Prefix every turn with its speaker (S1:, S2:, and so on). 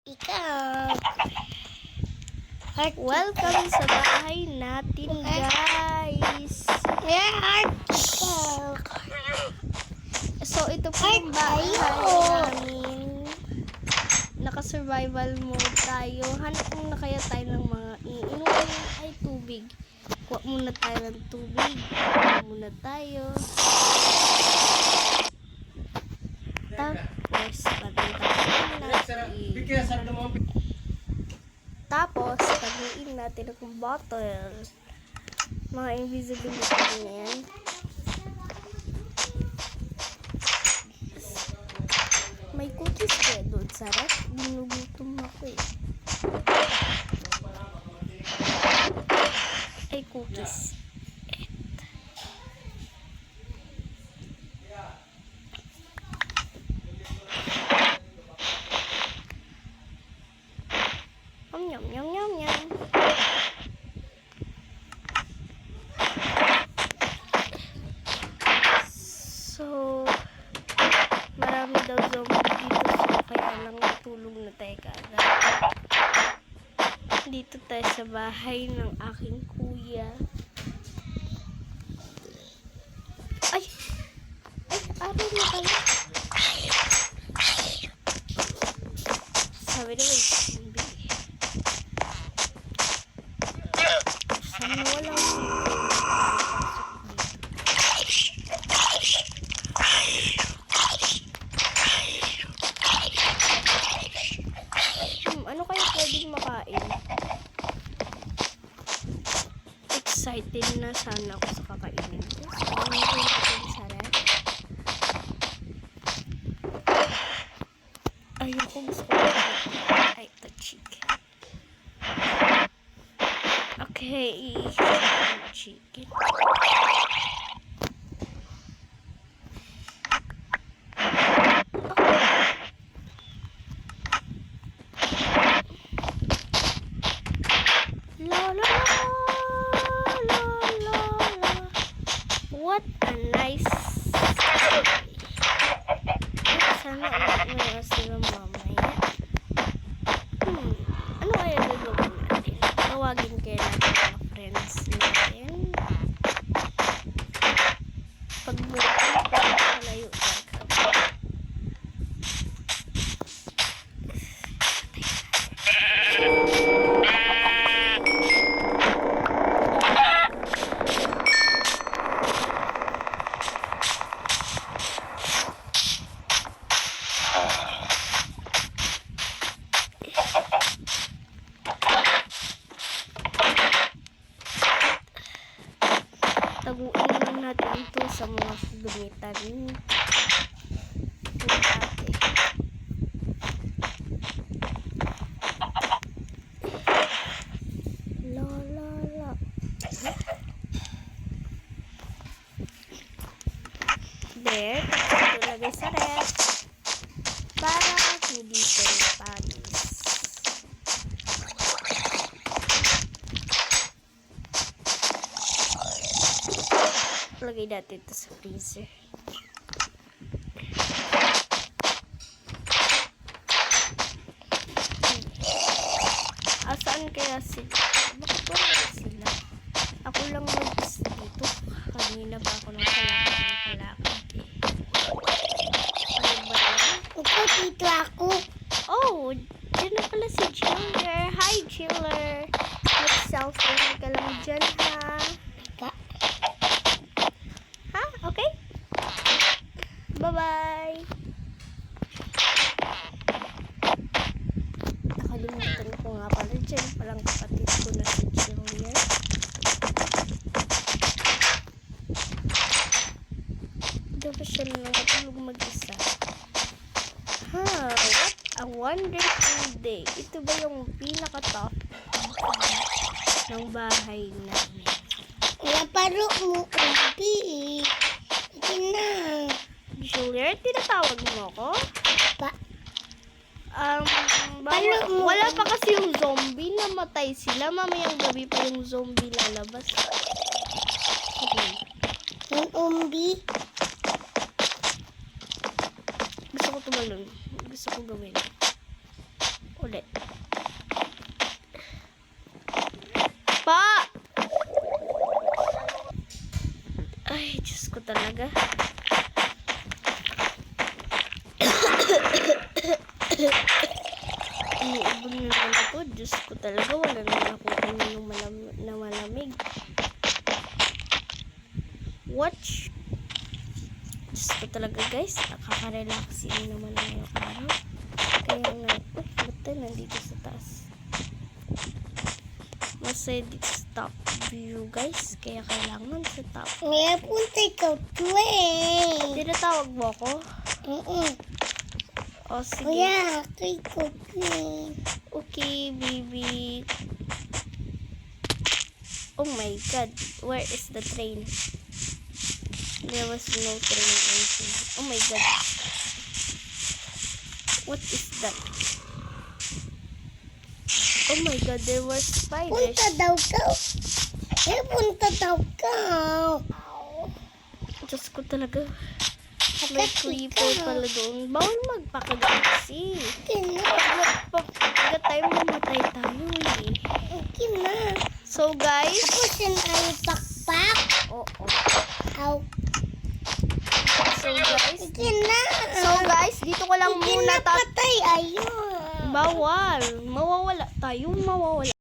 S1: Ikaw.
S2: Welcome sa bahay natin, guys.
S1: Ikaw.
S2: So, ito po yung bahay namin. Naka-survival mode tayo. Hanap muna kaya tayo ng mga iinumin ay tubig. Kuha muna tayo ng tubig. Kuha muna tayo. Tapos, taguin natin ang bottle. Mga invisibility na yan. May cookies kaya doon, sarap. Ginugutom ako eh. Ay, cookies. Yum, yum, yum, yum. So, marami daw zombie dito. So, kaya lang natulog na tayo kaagad. Dito tayo sa bahay ng aking kuya. Ay! Ay, araw na pala. Sabi na may zombie. Sana walang ano kaya pwedeng makain? Excited na sana ako sa kakainin ko. So, ano yung natin sa ref? Ayoko, gusto ko ay, the chicken. Okay, chicken. La la la la la la. What a nice. Sana ulit sila mamaya. Ano kaya gagawin natin? Tawagin kaya natin mga friends natin. Pagbutin ko palayo ka. Taguin lang natin ito sa mga dumitan. La la la. There, ito lagay sa ref para hindi tayo pagis. Lagay natin ito sa freezer. Asaan kaya sila? Bakit wala sila? Ako lang mag-is dito. Kanina ba ako nang kalakad eh. Ano ba yan?
S1: Upo dito ako.
S2: Oh, dyan na pala si Chiller. Hi, Chiller. Mag-selfie ka lang dyan, ha? Ha? Okay? Bye-bye. Nakalimutan ko nga pala dyan. Palang kapatid ko na si Chiller. Hindi ba siya natulog mag-isa? Ha? What a wonderful day. Ito ba yung pinaka-top ng bahay namin?
S1: Naparo mo kumpi. Ito na.
S2: Juliet, tinatawag mo ako?
S1: Pa.
S2: Wala pa kasi yung zombie. Namatay sila. Mamayang gabi pa yung zombie lalabas. Okay.
S1: Yung umbi.
S2: Gusto ko tumalon. Gusto ko gawin. Ulit. Pa! Ay, Diyos ko talaga. Iniibon na naman ako. Diyos ko talaga. Wala naman ako kaninong na malamig. Watch. Diyos ko talaga guys. Nakaka-relaxing naman ngayong araw. Kaya nga, ba't nandito sa taas? Masaya dito sa top view guys. Kaya kailangan sa top.
S1: May punta ikaw twin.
S2: Tinatawag mo ako? O sige.
S1: Kuya, ikaw twin.
S2: Okay, baby. Oh my god. Where is the train? There was no train entry. Oh my god. What is that? Oh my god, there were spiders.
S1: Punta daw ka. Punta daw ka.
S2: Diyos ko talaga. May creeper pala doon. Bawal magpakagat kasi. Pag magpakagat tayo, mamatay tayo eh.
S1: Okay na.
S2: So guys.
S1: Tapos yun ay pakpak.
S2: Oo.
S1: Aw.
S2: So guys.
S1: Okay na.
S2: So guys, dito ko lang
S1: Okay
S2: muna
S1: na patay. Ayun.
S2: Bawal. Mawawala tayo. Mawawala.